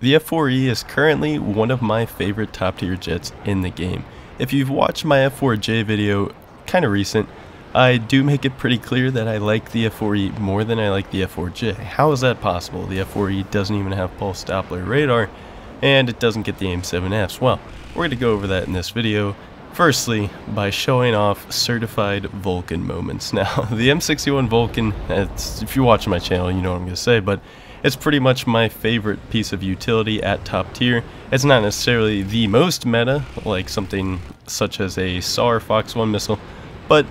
The F-4E is currently one of my favorite top tier jets in the game. If you've watched my F-4J video, kind of recent, I do make it pretty clear that I like the F-4E more than I like the F-4J. How is that possible? The F-4E doesn't even have pulse Doppler radar, and it doesn't get the AIM-7Fs. Well, we're going to go over that in this video. Firstly, by showing off certified Vulcan moments. Now, the M61 Vulcan, if you watch my channel, you know what I'm going to say, but it's pretty much my favorite piece of utility at top tier. It's not necessarily the most meta, like something such as a SAR Fox 1 missile, but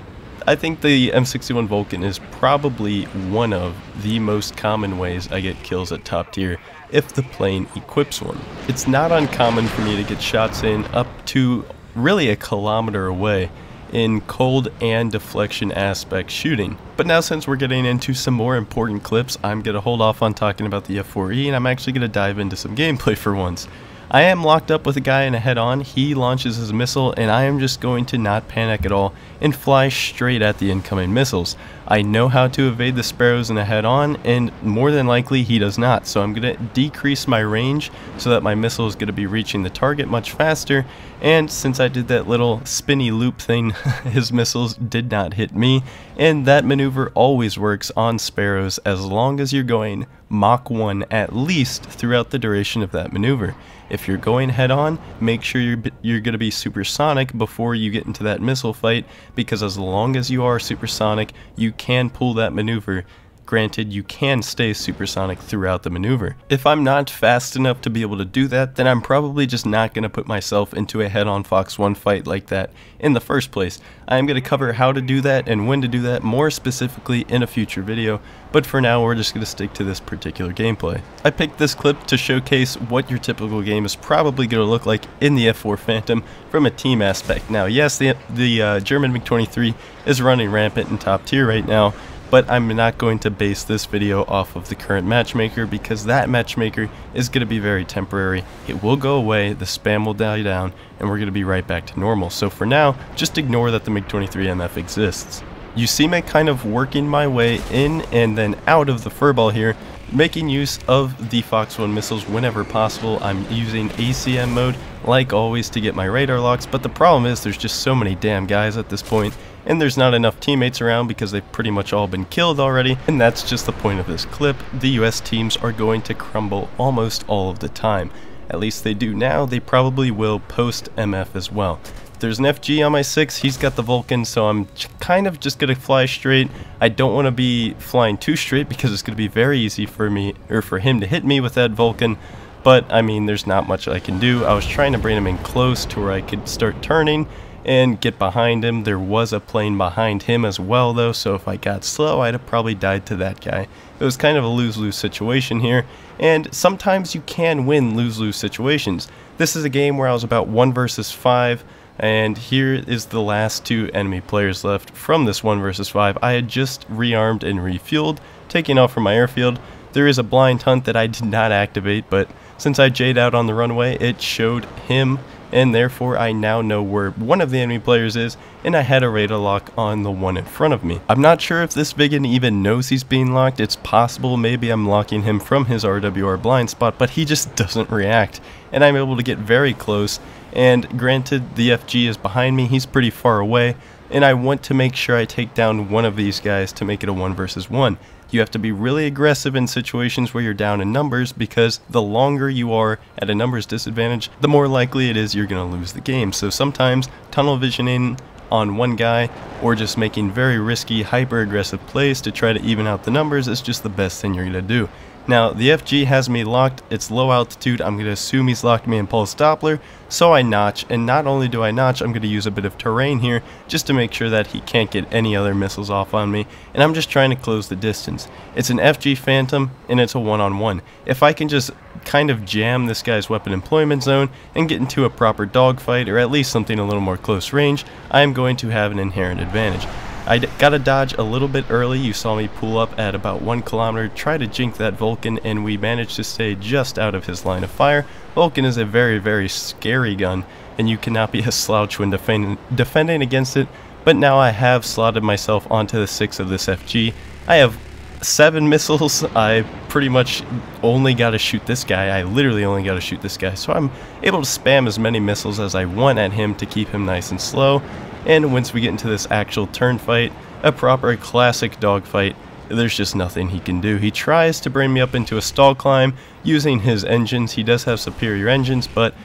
I think the M61 Vulcan is probably one of the most common ways I get kills at top tier if the plane equips one. It's not uncommon for me to get shots in up to really a kilometer away in cold and deflection aspect shooting. But now, since we're getting into some more important clips, I'm going to hold off on talking about the F-4E, and I'm actually going to dive into some gameplay for once. I am locked up with a guy in a head-on. He launches his missile, and I am just going to not panic at all and fly straight at the incoming missiles. I know how to evade the Sparrows in a head-on, and more than likely he does not. So I'm going to decrease my range so that my missile is going to be reaching the target much faster. And since I did that little spinny loop thing, his missiles did not hit me. And that maneuver always works on Sparrows as long as you're going Mach 1 at least throughout the duration of that maneuver. If you're going head-on, make sure you're going to be supersonic before you get into that missile fight, because as long as you are supersonic, you can pull that maneuver. Granted, you can stay supersonic throughout the maneuver. If I'm not fast enough to be able to do that, then I'm probably just not going to put myself into a head-on Fox 1 fight like that in the first place. I'm going to cover how to do that and when to do that more specifically in a future video, but for now we're just going to stick to this particular gameplay. I picked this clip to showcase what your typical game is probably going to look like in the F4 Phantom from a team aspect. Now, yes, the German MiG-23 is running rampant in top tier right now, but I'm not going to base this video off of the current matchmaker, because that matchmaker is going to be very temporary. It will go away, the spam will die down, and we're going to be right back to normal. So for now, just ignore that the MiG-23 MF exists. You see me kind of working my way in and then out of the furball here, making use of the Fox 1 missiles whenever possible. I'm using ACM mode, like always, to get my radar locks, but the problem is there's just so many damn guys at this point, and there's not enough teammates around because they've pretty much all been killed already, and that's just the point of this clip. The US teams are going to crumble almost all of the time. At least they do now. They probably will post MF as well. There's an FG on my 6, he's got the Vulcan, so I'm kind of just going to fly straight. I don't want to be flying too straight because it's going to be very easy for me, or for him to hit me with that Vulcan, but I mean, there's not much I can do. I was trying to bring him in close to where I could start turning and get behind him. There was a plane behind him as well though, so if I got slow, I'd have probably died to that guy. It was kind of a lose-lose situation here, and sometimes you can win lose-lose situations. This is a game where I was about 1 versus 5, and here is the last 2 enemy players left from this 1 versus 5. I had just rearmed and refueled, taking off from my airfield. There is a blind hunt that I did not activate, but since I J'd out on the runway, it showed him, and therefore I now know where one of the enemy players is, and I had a radar lock on the one in front of me. I'm not sure if this Vulcan even knows he's being locked. It's possible maybe I'm locking him from his RWR blind spot, but he just doesn't react, and I'm able to get very close. And granted, the FG is behind me, he's pretty far away, and I want to make sure I take down one of these guys to make it a 1 versus 1. You have to be really aggressive in situations where you're down in numbers, because the longer you are at a numbers disadvantage, the more likely it is you're going to lose the game. So sometimes tunnel visioning on one guy, or just making very risky, hyper aggressive plays to try to even out the numbers is just the best thing you're going to do. Now, the FG has me locked. It's low altitude. I'm going to assume he's locked me in pulse Doppler, so I notch, and not only do I notch, I'm going to use a bit of terrain here just to make sure that he can't get any other missiles off on me, and I'm just trying to close the distance. It's an FG Phantom, and it's a one-on-one. If I can just kind of jam this guy's weapon employment zone and get into a proper dogfight, or at least something a little more close range, I am going to have an inherent advantage. I gotta dodge a little bit early. You saw me pull up at about 1 kilometer, try to jink that Vulcan, and we managed to stay just out of his line of fire. Vulcan is a very, very scary gun, and you cannot be a slouch when defending against it, but now I have slotted myself onto the 6 of this FG. I have 7 missiles. I pretty much only got to shoot this guy. I literally only got to shoot this guy. So I'm able to spam as many missiles as I want at him to keep him nice and slow. And once we get into this actual turn fight, a proper classic dogfight, there's just nothing he can do. He tries to bring me up into a stall climb using his engines. He does have superior engines, but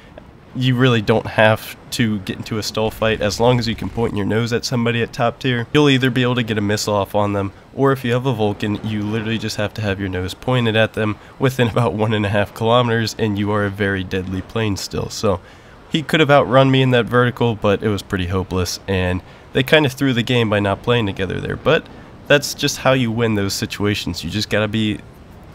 you really don't have to get into a stall fight as long as you can point your nose at somebody at top tier. You'll either be able to get a missile off on them, or if you have a Vulcan, you literally just have to have your nose pointed at them within about 1.5 kilometers, and you are a very deadly plane still. So he could have outrun me in that vertical, but it was pretty hopeless, and they kind of threw the game by not playing together there. But that's just how you win those situations. You just gotta be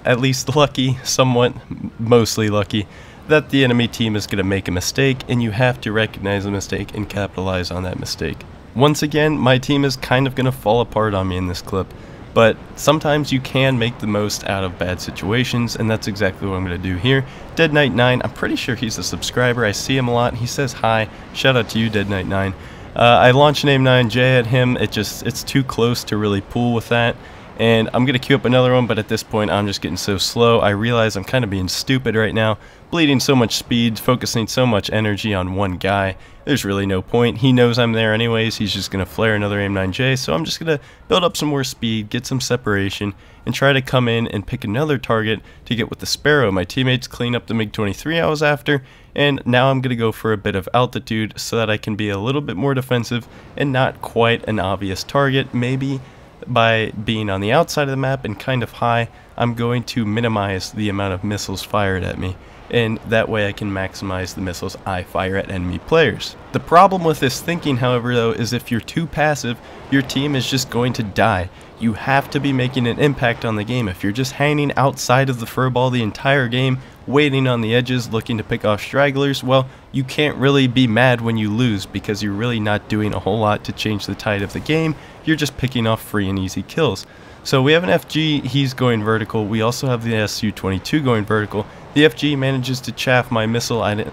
at least lucky, somewhat, mostly lucky, that the enemy team is going to make a mistake, and you have to recognize the mistake and capitalize on that mistake. Once again, my team is kind of going to fall apart on me in this clip, but sometimes you can make the most out of bad situations, and that's exactly what I'm going to do here. Dead Knight 9, I'm pretty sure he's a subscriber. I see him a lot. He says hi. Shout out to you, Dead Knight 9. I launched an AIM-9J at him. It's too close to really pull with that. And I'm going to queue up another one, but at this point I'm just getting so slow. I realize I'm kind of being stupid right now, bleeding so much speed, focusing so much energy on one guy. There's really no point. He knows I'm there anyways. He's just going to flare another AIM-9J, so I'm just going to build up some more speed, get some separation, and try to come in and pick another target to get with the Sparrow. My teammates clean up the MiG-23 I was after, and now I'm going to go for a bit of altitude so that I can be a little bit more defensive and not quite an obvious target. Maybe by being on the outside of the map and kind of high, I'm going to minimize the amount of missiles fired at me, and that way I can maximize the missiles I fire at enemy players. The problem with this thinking, however, though, is if you're too passive, your team is just going to die. You have to be making an impact on the game. If you're just hanging outside of the furball the entire game, waiting on the edges, looking to pick off stragglers, well, you can't really be mad when you lose because you're really not doing a whole lot to change the tide of the game. You're just picking off free and easy kills. So we have an FG, he's going vertical. We also have the Su-22 going vertical. The FG manages to chaff my missile. I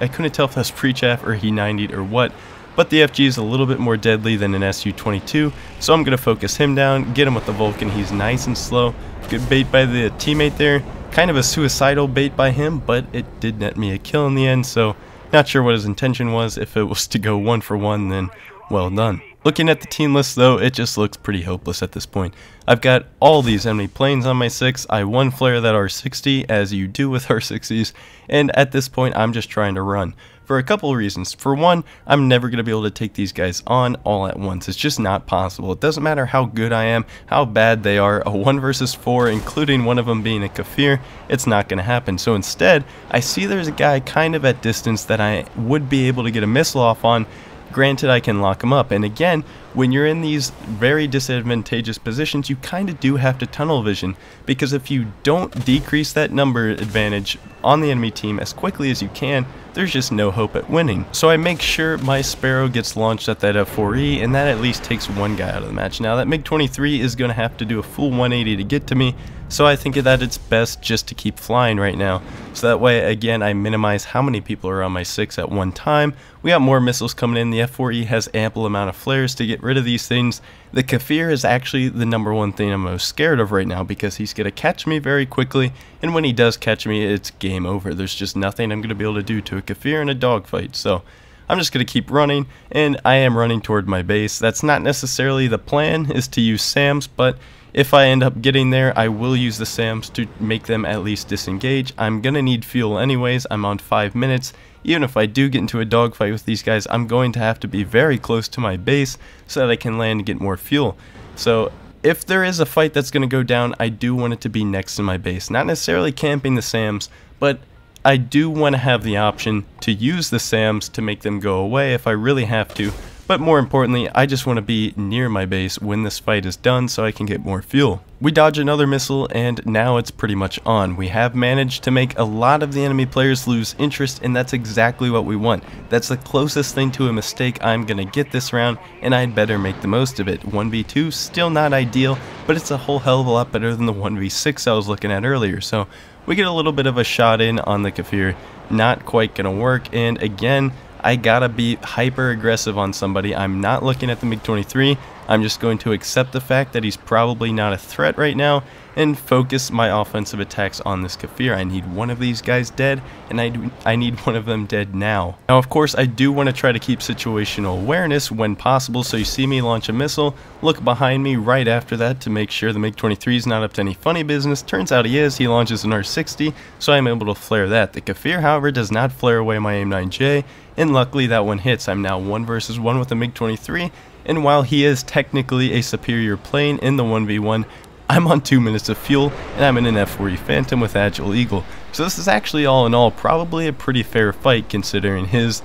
couldn't tell if that's pre-chaff or he 90'd or what, but the FG is a little bit more deadly than an Su-22, so I'm going to focus him down, get him with the Vulcan. He's nice and slow. Good bait by the teammate there. Kind of a suicidal bait by him, but it did net me a kill in the end, so not sure what his intention was. If it was to go 1 for 1, then well done. Looking at the team list though, it just looks pretty hopeless at this point. I've got all these enemy planes on my 6, I one flare that R60, as you do with R60s, and at this point I'm just trying to run. For a couple of reasons. For one, I'm never going to be able to take these guys on all at once. It's just not possible. It doesn't matter how good I am, how bad they are, a 1 versus 4, including one of them being a Kafir, it's not going to happen. So instead, I see there's a guy kind of at distance that I would be able to get a missile off on. Granted, I can lock him up, and again, when you're in these very disadvantageous positions, you kind of do have to tunnel vision, because if you don't decrease that number advantage on the enemy team as quickly as you can, there's just no hope at winning. So I make sure my Sparrow gets launched at that F-4E, and that at least takes one guy out of the match. Now that MiG-23 is going to have to do a full 180 to get to me, so I think that it's best just to keep flying right now. So that way, again, I minimize how many people are on my 6 at one time. We got more missiles coming in. The F-4E has ample amount of flares to get rid of these things. The Kafir is actually the #1 thing I'm most scared of right now, because he's going to catch me very quickly, and when he does catch me, it's game over. There's just nothing I'm going to be able to do to a Kafir in a dogfight. So I'm just going to keep running, and I am running toward my base. That's not necessarily the plan, is to use SAMs, but if I end up getting there, I will use the SAMs to make them at least disengage. I'm going to need fuel anyways. I'm on 5 minutes. Even if I do get into a dogfight with these guys, I'm going to have to be very close to my base so that I can land and get more fuel. So if there is a fight that's going to go down, I do want it to be next to my base. Not necessarily camping the SAMs, but I do want to have the option to use the SAMs to make them go away if I really have to. But more importantly, I just want to be near my base when this fight is done so I can get more fuel. We dodge another missile, and now it's pretty much on. We have managed to make a lot of the enemy players lose interest, and that's exactly what we want. That's the closest thing to a mistake I'm going to get this round, and I'd better make the most of it. 1v2, still not ideal, but it's a whole hell of a lot better than the 1v6 I was looking at earlier. So we get a little bit of a shot in on the Kafir, not quite going to work, and again, I gotta be hyper aggressive on somebody. I'm not looking at the MiG-23. I'm just going to accept the fact that he's probably not a threat right now and focus my offensive attacks on this Kafir. I need one of these guys dead, and I need one of them dead now. Now, of course, I do want to try to keep situational awareness when possible, so you see me launch a missile, look behind me right after that to make sure the MiG-23 is not up to any funny business. Turns out he is. He launches an R-60, so I'm able to flare that. The Kafir, however, does not flare away my AIM-9J, and luckily that one hits. I'm now 1 versus 1 with the MiG-23, and while he is technically a superior plane in the 1v1, I'm on 2 minutes of fuel, and I'm in an F-4E Phantom with Agile Eagle. So this is actually all in all probably a pretty fair fight considering his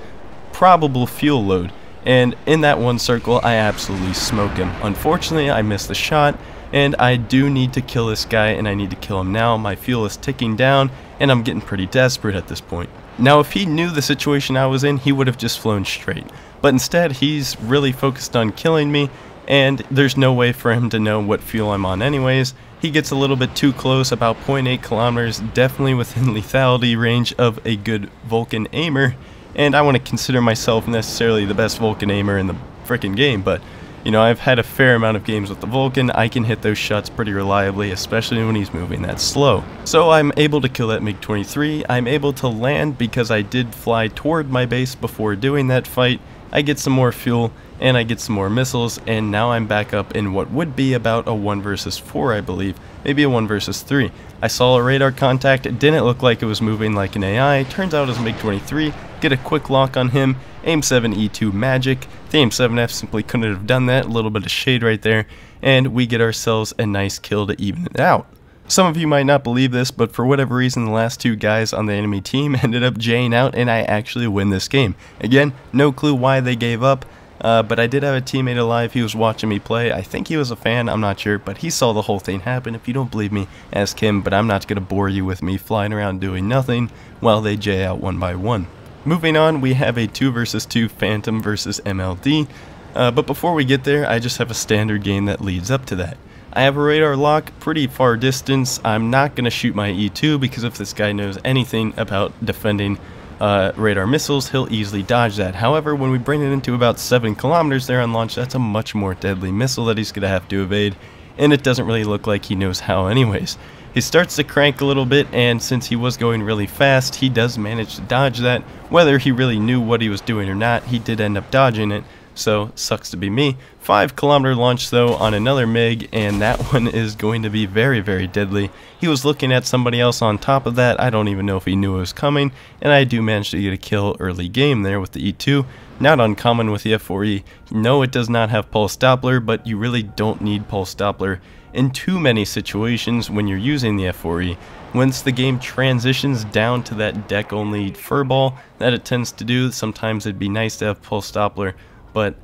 probable fuel load. And in that one circle, I absolutely smoke him. Unfortunately, I missed the shot, and I do need to kill this guy, and I need to kill him now. My fuel is ticking down, and I'm getting pretty desperate at this point. Now, if he knew the situation I was in, he would have just flown straight. But instead, he's really focused on killing me, and there's no way for him to know what fuel I'm on anyways. He gets a little bit too close, about 0.8 kilometers, definitely within lethality range of a good Vulcan aimer, and I want to consider myself necessarily the best Vulcan aimer in the freaking game, but you know, I've had a fair amount of games with the Vulcan. I can hit those shots pretty reliably, especially when he's moving that slow. So I'm able to kill that MiG-23. I'm able to land because I did fly toward my base before doing that fight. I get some more fuel, and I get some more missiles, and now I'm back up in what would be about a 1 versus 4, I believe. Maybe a 1 versus 3. I saw a radar contact. It didn't look like it was moving like an AI. Turns out it was MiG-23. Get a quick lock on him. AIM-7E2 magic. The AIM-7F simply couldn't have done that. A little bit of shade right there. And we get ourselves a nice kill to even it out. Some of you might not believe this, but for whatever reason, the last 2 guys on the enemy team ended up J'ing out, and I actually win this game. Again, no clue why they gave up, but I did have a teammate alive. He was watching me play. I think he was a fan, I'm not sure, but he saw the whole thing happen. If you don't believe me, ask him, but I'm not going to bore you with me flying around doing nothing while they J out one by one. Moving on, we have a 2 versus 2 Phantom versus MLD, but before we get there, I just have a standard game that leads up to that. I have a radar lock, pretty far distance. I'm not going to shoot my E2 because if this guy knows anything about defending radar missiles, he'll easily dodge that. However, when we bring it into about 7 kilometers there on launch, that's a much more deadly missile that he's going to have to evade, and it doesn't really look like he knows how anyways. He starts to crank a little bit, and since he was going really fast, he does manage to dodge that. Whether he really knew what he was doing or not, he did end up dodging it. So, sucks to be me. 5 kilometer launch though on another MiG, and that one is going to be very, very deadly. He was looking at somebody else on top of that. I don't even know if he knew it was coming, and I do manage to get a kill early game there with the E2. Not uncommon with the F-4E. No, it does not have pulse Doppler, but you really don't need pulse Doppler in too many situations when you're using the F-4E. Once the game transitions down to that deck-only furball that it tends to do, sometimes it'd be nice to have pulse Doppler, but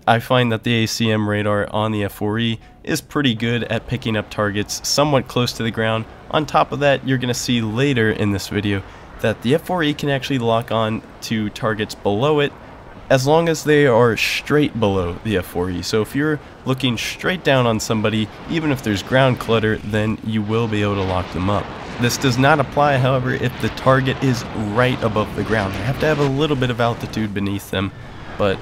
I find that the ACM radar on the F-4E is pretty good at picking up targets somewhat close to the ground. On top of that, you're going to see later in this video that the F-4E can actually lock on to targets below it as long as they are straight below the F-4E. So if you're looking straight down on somebody, even if there's ground clutter, then you will be able to lock them up. This does not apply, however, if the target is right above the ground. They have to have a little bit of altitude beneath them, but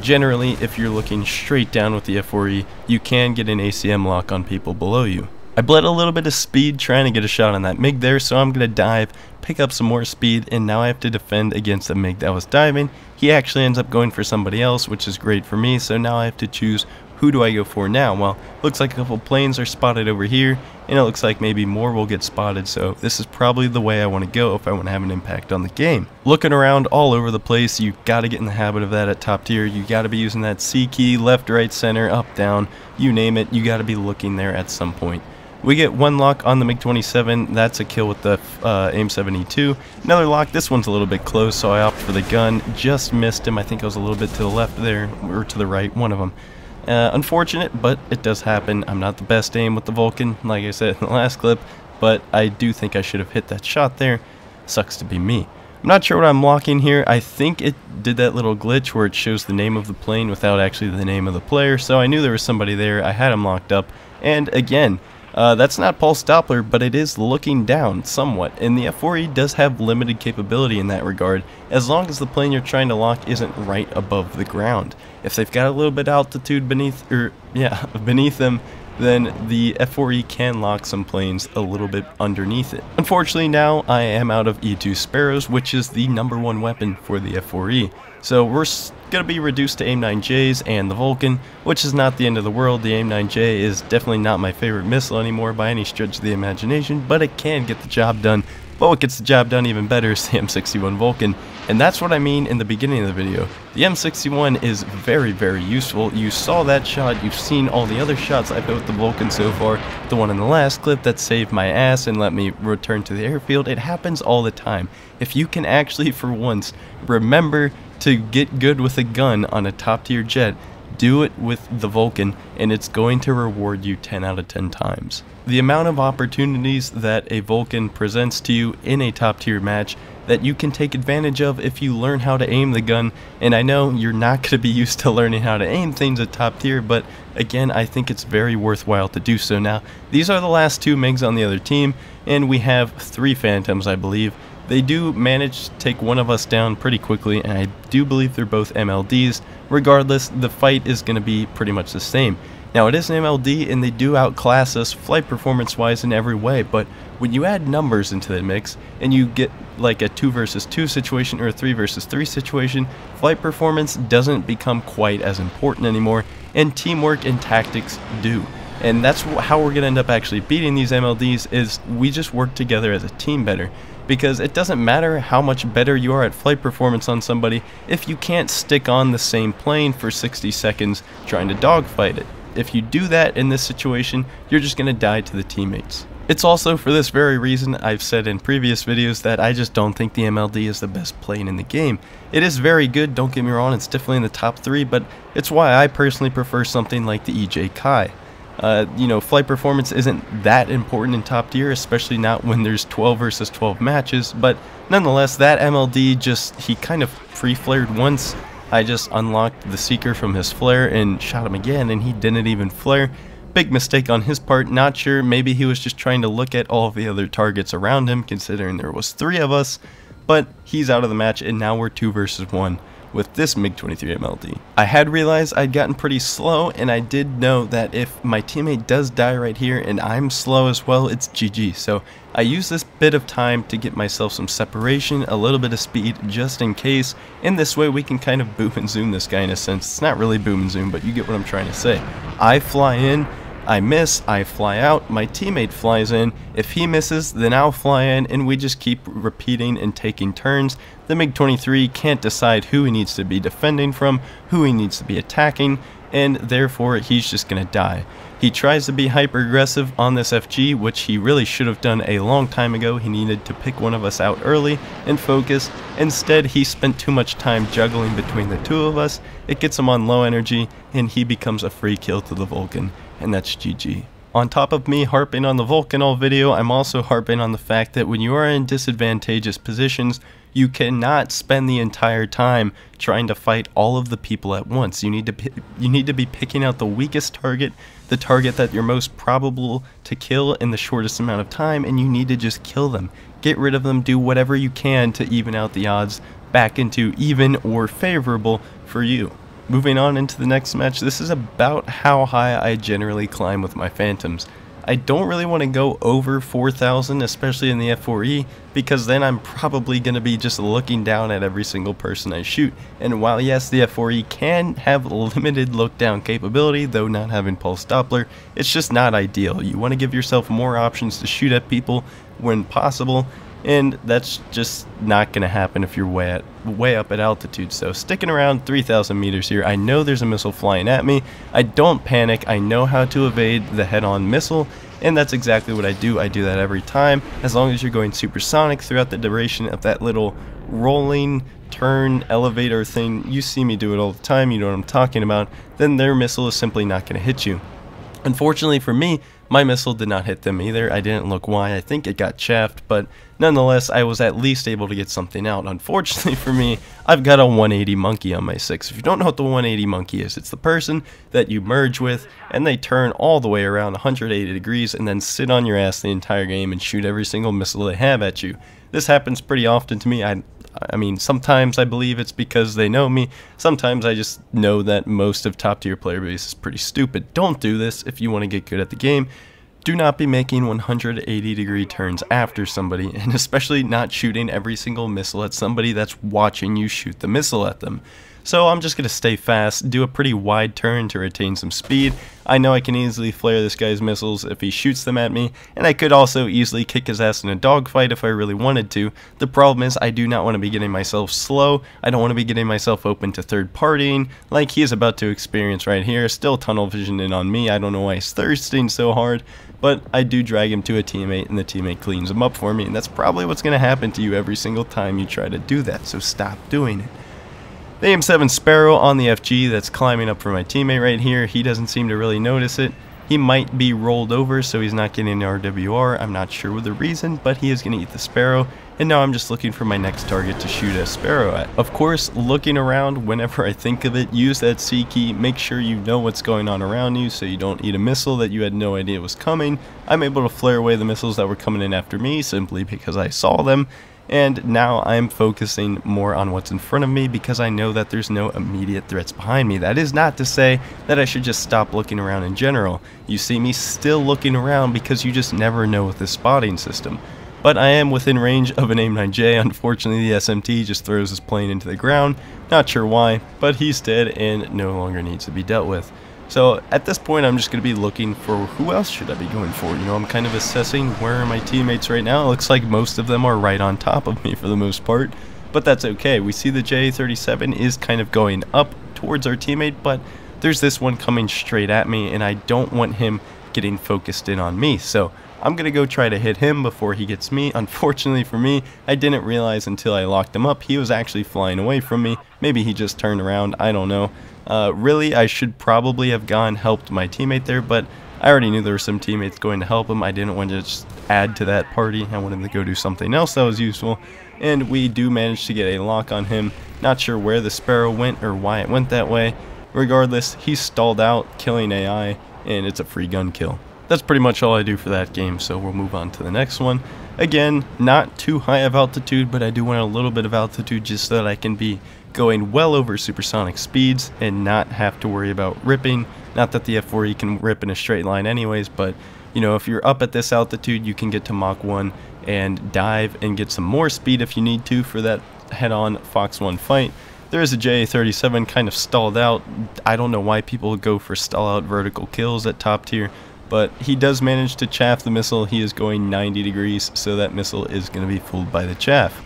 generally, if you're looking straight down with the F-4E, you can get an ACM lock on people below you. I bled a little bit of speed trying to get a shot on that MiG there, so I'm going to dive, pick up some more speed, and now I have to defend against the MiG that was diving. He actually ends up going for somebody else, which is great for me, so now I have to choose who do I go for now. Well, looks like a couple planes are spotted over here, and it looks like maybe more will get spotted, so this is probably the way I want to go if I want to have an impact on the game. Looking around all over the place, you got to get in the habit of that at top tier. You got to be using that C key, left, right, center, up, down, you name it, you got to be looking there at some point. We get one lock on the MiG-27, that's a kill with the AIM-7E2. Another lock, this one's a little bit close, so I opt for the gun. Just missed him, I think I was a little bit to the left there, or to the right, one of them. Unfortunate, but it does happen. I'm not the best aim with the Vulcan, like I said in the last clip, but I do think I should have hit that shot there. Sucks to be me. I'm not sure what I'm locking here. I think it did that little glitch where it shows the name of the plane without actually the name of the player, so I knew there was somebody there. I had him locked up, and again, That's not pulse Doppler, but it is looking down somewhat, and the F-4E does have limited capability in that regard, as long as the plane you're trying to lock isn't right above the ground. If they've got a little bit of altitude beneath them, then the F-4E can lock some planes a little bit underneath it. Unfortunately, now I am out of E2 Sparrows, which is the #1 weapon for the F-4E. So we're going to be reduced to AIM-9Js and the Vulcan, which is not the end of the world. The AIM-9J is definitely not my favorite missile anymore by any stretch of the imagination, but it can get the job done. But what gets the job done even better is the M61 Vulcan, and that's what I mean in the beginning of the video. The M61 is very, very useful. You saw that shot, you've seen all the other shots I've hit with the Vulcan so far, the one in the last clip that saved my ass and let me return to the airfield. It happens all the time. If you can actually, for once, remember to get good with a gun on a top tier jet, do it with the Vulcan, and it's going to reward you 10 out of 10 times. The amount of opportunities that a Vulcan presents to you in a top tier match that you can take advantage of if you learn how to aim the gun, and I know you're not going to be used to learning how to aim things at top tier, but again, I think it's very worthwhile to do so. Now, these are the last 2 MiGs on the other team, and we have 3 Phantoms, I believe. They do manage to take one of us down pretty quickly, and I do believe they're both MLDs. Regardless, the fight is going to be pretty much the same. Now, it is an MLD, and they do outclass us flight performance-wise in every way, but when you add numbers into the mix, and you get like a 2 versus 2 situation or a 3 versus 3 situation, flight performance doesn't become quite as important anymore, and teamwork and tactics do. And that's how we're going to end up actually beating these MLDs, is we just work together as a team better. Because it doesn't matter how much better you are at flight performance on somebody if you can't stick on the same plane for 60 seconds trying to dogfight it. If you do that in this situation, you're just going to die to the teammates. It's also for this very reason I've said in previous videos that I just don't think the MLD is the best plane in the game. It is very good, don't get me wrong, it's definitely in the top 3, but it's why I personally prefer something like the EJ Kai. You know, flight performance isn't that important in top tier, especially not when there's 12 versus 12 matches, but nonetheless, that MLD he kind of pre-flared once. I just unlocked the Seeker from his flare and shot him again, and he didn't even flare. Big mistake on his part, not sure, maybe he was just trying to look at all of the other targets around him, considering there was 3 of us, but he's out of the match, and now we're 2 versus 1. With this MiG-23 MLD. I had realized I'd gotten pretty slow, and I did know that if my teammate does die right here and I'm slow as well, it's GG. So I used this bit of time to get myself some separation, a little bit of speed just in case, and this way we can kind of boom and zoom this guy in a sense. It's not really boom and zoom, but you get what I'm trying to say. I fly in, I miss, I fly out, my teammate flies in, if he misses, then I'll fly in, and we just keep repeating and taking turns. The MiG-23 can't decide who he needs to be defending from, who he needs to be attacking, and therefore he's just gonna die. He tries to be hyper aggressive on this FG, which he really should have done a long time ago. He needed to pick one of us out early and focus. Instead, he spent too much time juggling between the 2 of us. It gets him on low energy, and he becomes a free kill to the Vulcan, and that's GG. On top of me harping on the Vulcan all video, I'm also harping on the fact that when you are in disadvantageous positions, you cannot spend the entire time trying to fight all of the people at once. You need to be picking out the weakest target, the target that you're most probable to kill in the shortest amount of time, and you need to just kill them. Get rid of them, do whatever you can to even out the odds back into even or favorable for you. Moving on into the next match, this is about how high I generally climb with my Phantoms. I don't really want to go over 4,000, especially in the F-4E, because then I'm probably going to be just looking down at every single person I shoot. And while yes, the F-4E can have limited look down capability, though not having pulse Doppler, it's just not ideal. You want to give yourself more options to shoot at people when possible, and that's just not going to happen if you're way up at altitude. So sticking around 3,000 meters here, I know there's a missile flying at me. I don't panic. I know how to evade the head-on missile, and that's exactly what I do. I do that every time, as long as you're going supersonic throughout the duration of that little rolling turn elevator thing. You see me do it all the time, you know what I'm talking about. Then their missile is simply not going to hit you. Unfortunately for me, My missile did not hit them either. I didn't look why. I think it got chaffed, but nonetheless, I was at least able to get something out. Unfortunately for me, I've got a 180 monkey on my 6. If you don't know what the 180 monkey is, it's the person that you merge with, and they turn all the way around 180 degrees and then sit on your ass the entire game and shoot every single missile they have at you. This happens pretty often to me. I mean, sometimes I believe it's because they know me. Sometimes I just know that most of top tier player base is pretty stupid. Don't do this if you want to get good at the game. Do not be making 180 degree turns after somebody, and especially not shooting every single missile at somebody that's watching you shoot the missile at them. So I'm just going to stay fast, do a pretty wide turn to retain some speed. I know I can easily flare this guy's missiles if he shoots them at me, and I could also easily kick his ass in a dogfight if I really wanted to. The problem is I do not want to be getting myself slow. I don't want to be getting myself open to third partying like he is about to experience right here. Still tunnel vision in on me. I don't know why he's thirsting so hard, but I do drag him to a teammate and the teammate cleans him up for me, and that's probably what's going to happen to you every single time you try to do that, so stop doing it. The AIM-7 Sparrow on the FG that's climbing up for my teammate right here. He doesn't seem to really notice it. He might be rolled over, so he's not getting an RWR. I'm not sure what the reason, but he is going to eat the Sparrow. And now I'm just looking for my next target to shoot a Sparrow at. Of course, looking around whenever I think of it, use that C key. Make sure you know what's going on around you so you don't eat a missile that you had no idea was coming. I'm able to flare away the missiles that were coming in after me simply because I saw them. And now I'm focusing more on what's in front of me because I know that there's no immediate threats behind me. That is not to say that I should just stop looking around in general. You see me still looking around because you just never know with this spotting system. But I am within range of an AIM-9J. Unfortunately, the SMT just throws his plane into the ground. Not sure why, but he's dead and no longer needs to be dealt with. So at this point, I'm just going to be looking for who else should I be going for. You know, I'm kind of assessing where are my teammates right now. It looks like most of them are right on top of me for the most part, but that's okay. We see the J-37 is kind of going up towards our teammate, but there's this one coming straight at me, and I don't want him getting focused in on me. So I'm going to go try to hit him before he gets me. Unfortunately for me, I didn't realize until I locked him up he was actually flying away from me. Maybe he just turned around, I don't know. Really, I should probably have helped my teammate there, but I already knew there were some teammates going to help him. I didn't want to just add to that party. I wanted to go do something else that was useful, and we do manage to get a lock on him. Not sure where the Sparrow went or why it went that way. Regardless, he stalled out, killing AI, and it's a free gun kill. That's pretty much all I do for that game, so we'll move on to the next one. Again, not too high of altitude, but I do want a little bit of altitude just so that I can be going well over supersonic speeds and not have to worry about ripping. Not that the F-4E can rip in a straight line anyways, but you know, if you're up at this altitude, you can get to Mach 1 and dive and get some more speed if you need to for that head-on Fox 1 fight. There is a J-37 kind of stalled out. I don't know why people go for stall-out vertical kills at top tier, but he does manage to chaff the missile. He is going 90 degrees, so that missile is going to be fooled by the chaff.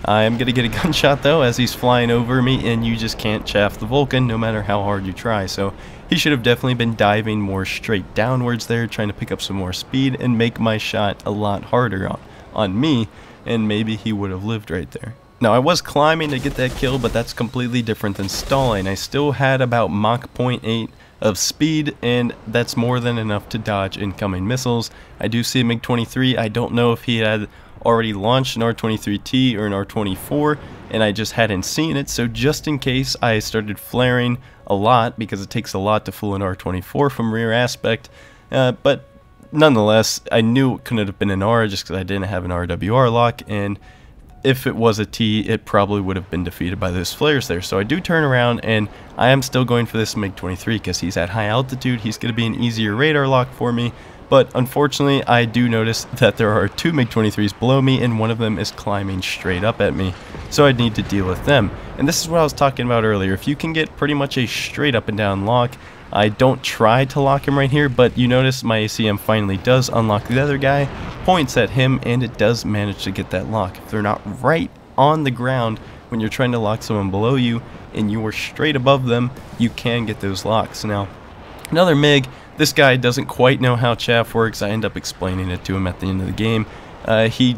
I am going to get a gunshot though as he's flying over me, and you just can't chaff the Vulcan no matter how hard you try. So he should have definitely been diving more straight downwards there, trying to pick up some more speed and make my shot a lot harder on me, and maybe he would have lived right there. Now I was climbing to get that kill, but that's completely different than stalling. I still had about Mach 0.8 of speed, and that's more than enough to dodge incoming missiles. I do see a MiG-23. I don't know if he had already launched an R-23T or an R-24, and I just hadn't seen it, so just in case I started flaring a lot, because it takes a lot to fool an R-24 from rear aspect, but nonetheless, I knew it couldn't have been an R just because I didn't have an RWR lock, and if it was a T, it probably would have been defeated by those flares there. So I do turn around, and I am still going for this MiG-23 because he's at high altitude. He's going to be an easier radar lock for me. But unfortunately, I do notice that there are two MiG-23s below me, and one of them is climbing straight up at me. So I need to deal with them. And this is what I was talking about earlier. If you can get pretty much a straight up and down lock, I don't try to lock him right here, but you notice my ACM finally does unlock the other guy, points at him, and it does manage to get that lock. If they're not right on the ground when you're trying to lock someone below you and you are straight above them, you can get those locks. Now, another MiG, this guy doesn't quite know how chaff works. I end up explaining it to him at the end of the game. He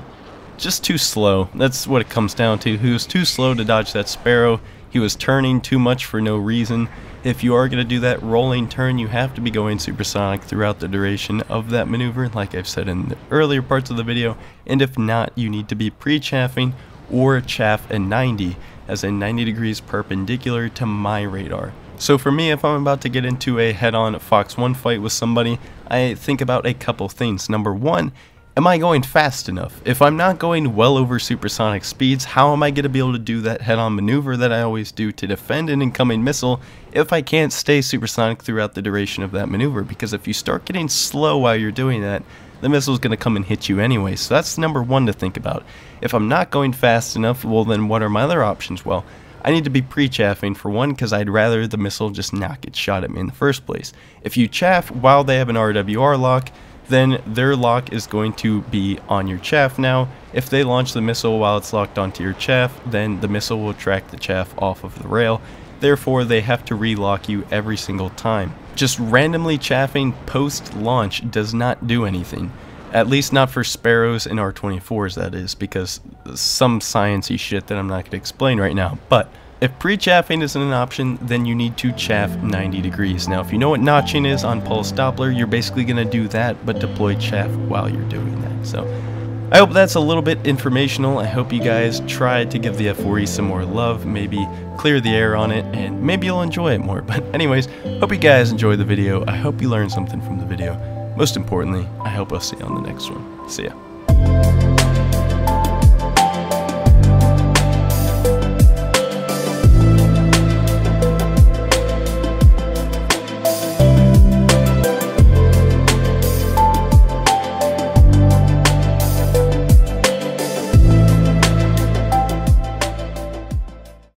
just too slow. That's what it comes down to. He was too slow to dodge that Sparrow. He was turning too much for no reason, If you are going to do that rolling turn, you have to be going supersonic throughout the duration of that maneuver, like I've said in the earlier parts of the video, and if not, you need to be pre-chaffing or chaff at 90, as in 90 degrees perpendicular to my radar. So for me, if I'm about to get into a head-on Fox 1 fight with somebody, I think about a couple things. Number one, am I going fast enough? If I'm not going well over supersonic speeds, how am I going to be able to do that head-on maneuver that I always do to defend an incoming missile if I can't stay supersonic throughout the duration of that maneuver? Because if you start getting slow while you're doing that, the missile is going to come and hit you anyway. So that's number one to think about. If I'm not going fast enough, well then what are my other options? Well, I need to be pre-chaffing for one, because I'd rather the missile just not get shot at me in the first place. If you chaff while they have an RWR lock, then their lock is going to be on your chaff now. If they launch the missile while it's locked onto your chaff, then the missile will track the chaff off of the rail. Therefore, they have to relock you every single time. Just randomly chaffing post-launch does not do anything. At least not for Sparrows and R-24s, that is, because some sciencey shit that I'm not going to explain right now. But if pre-chaffing isn't an option, then you need to chaff 90 degrees. Now, if you know what notching is on pulse Doppler, you're basically going to do that, but deploy chaff while you're doing that. So, I hope that's a little bit informational. I hope you guys try to give the F-4E some more love, maybe clear the air on it, and maybe you'll enjoy it more. But anyways, hope you guys enjoyed the video. I hope you learned something from the video. Most importantly, I hope I'll see you on the next one. See ya.